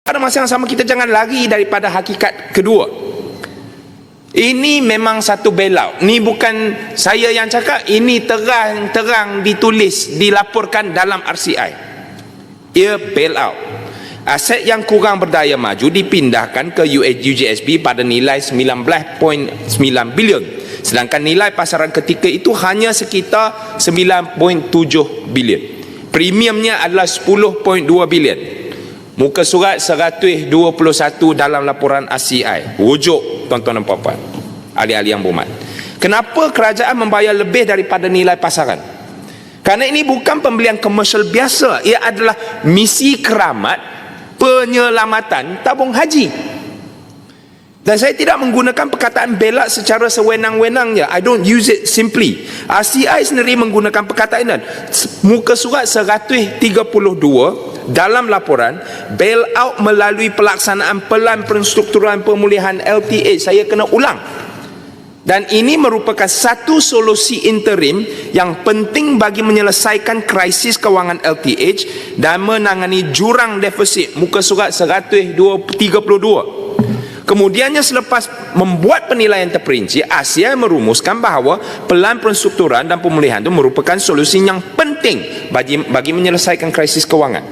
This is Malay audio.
Pada masa yang sama, kita jangan lari daripada hakikat kedua. Ini memang satu bailout. Ini bukan saya yang cakap, ini terang-terang ditulis, dilaporkan dalam RCI. Ia bailout. Aset yang kurang berdaya maju dipindahkan ke UJSB pada nilai 19.9 bilion. Sedangkan nilai pasaran ketika itu hanya sekitar 9.7 bilion. Premiumnya adalah 10.2 bilion. Muka surat 121 dalam laporan RCI. Wujud tuan-tuan dan puan-puan, ahli-ahli yang berhormat. Kenapa kerajaan membayar lebih daripada nilai pasaran? Kerana ini bukan pembelian komersial biasa. Ia adalah misi keramat penyelamatan tabung haji. Dan saya tidak menggunakan perkataan bailout secara sewenang-wenangnya. I don't use it simply. RCI sendiri menggunakan perkataan ini. Muka surat 132 dalam laporan, bailout melalui pelaksanaan pelan penstrukturan pemulihan LTH. Saya kena ulang. Dan ini merupakan satu solusi interim yang penting bagi menyelesaikan krisis kewangan LTH dan menangani jurang defisit. Muka surat 132. Kemudiannya, selepas membuat penilaian terperinci, Asia merumuskan bahawa pelan penstrukturan dan pemulihan itu merupakan solusi yang penting bagi menyelesaikan krisis kewangan.